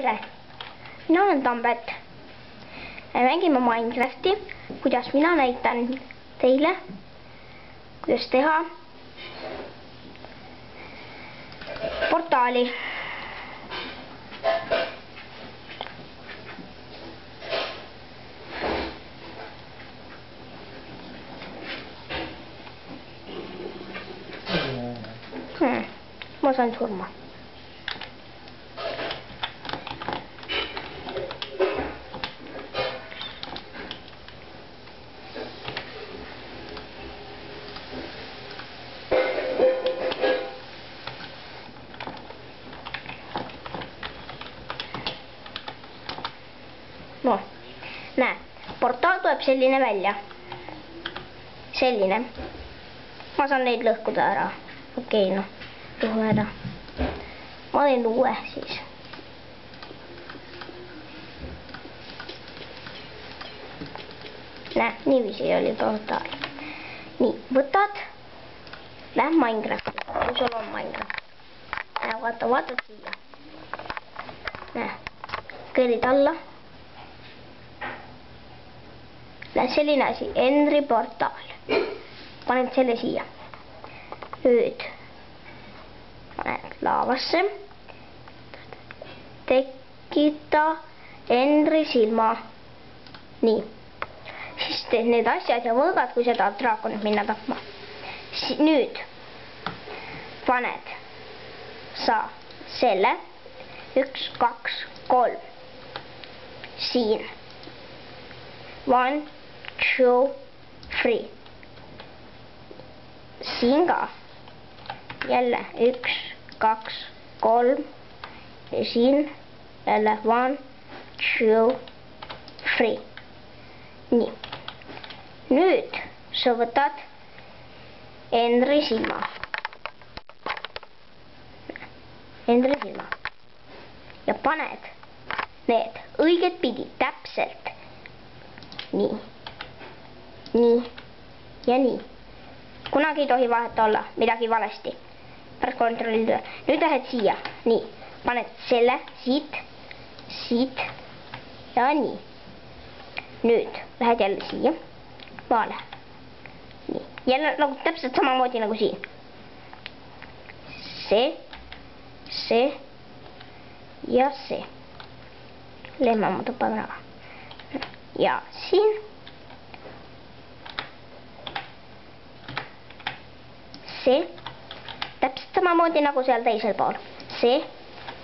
tere! Mina olen Tambet. Me mängime Minecrafti, kuidas mina näitan teile, kuidas teha portaali. Ma sain surma. No, näe, portaal tuleb selline välja. Selline. Ma saan neid lõhkuda ära. Okei, noh, lõhme ära. Ma teen uue siis. Näe, niiviisi oli portaal. Nii, võtad. Lähed Minecrafti, kui sul on Minecraft. Näe, vaatad siia. Näe, kõrid alla. Näe, selline asi, Endri portaal. Paned selle siia. Nüüd paned laavasse. Tekita Endri silma. Nii. Siis teed need asjad ja võõgad, kui sa tahad draakonit minna tapma. Nüüd paned sa selle 1, 2, 3 siin. 1, 2, 3. Siin ka. Jälle 1, 2, 3. Ja siin jälle 1, 2, 3. Nii. Nüüd sa võtad Endri silma. Endri silma. Ja paned need õiget pidi täpselt. Nii. Nii. Ja nii. Kunagi ei tohi vahet olla midagi valesti. Pärast kontrollida. Nüüd lähed siia. Nii. Paned selle siit. Siit. Ja nii. Nüüd lähed jälle siia. Maale. Nii. Jälle nagu täpselt samamoodi nagu siin. See. See. Ja see. Lehmä ma tõpan ära. Ja siin. See. Täpselt samamoodi nagu seal teisel pool. See.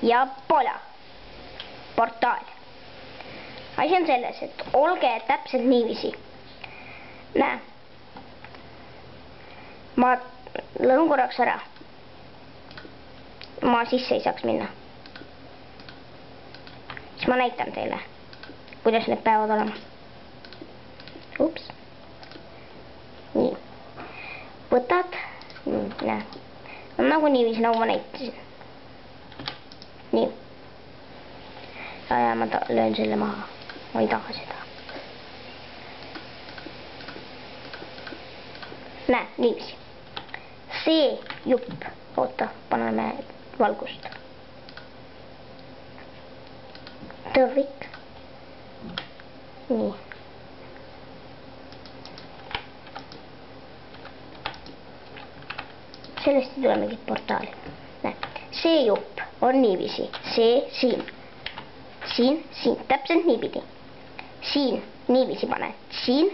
Ja pola. Portaal. Asi on selles, et olge täpselt niiviisi. Näe. Ma lõhun korraks ära. Ma sisse ei saaks minna. Siis ma näitan teile, kuidas need peavad olema. Ups. Nii. Võtad. Näe. Nagu niiviisi, nagu ma näitasin. Nii. Ja ma löön selle maha. Ma ei taha seda. Näe, niiviisi. See jupp. Oota, paneme valgust. Tõrvik. Nii. Sellest ei tule mingit portaali. Näe, see jupp on niiviisi. See siin. Siin, siin, täpselt niipidi. Siin, niiviisi paned. Siin,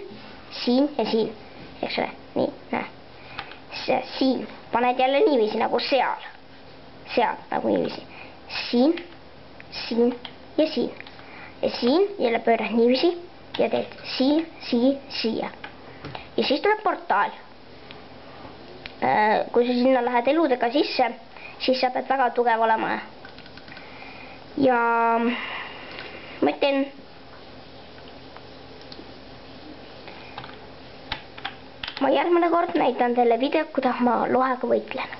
siin ja siin. Eks ole, nii, näe. Siin paned jälle niiviisi nagu seal. Seal, nagu niiviisi. Siin, siin ja siin. Ja siin jälle pöörad niiviisi ja teed siin, siia. Ja siis tuleb portaal. Kui sa sinna lähed eludega sisse, siis sa pead väga tugev olema. Ja ma ütlen, ma järgmine kord näitan teile video, kuidas ma lohega võitlen.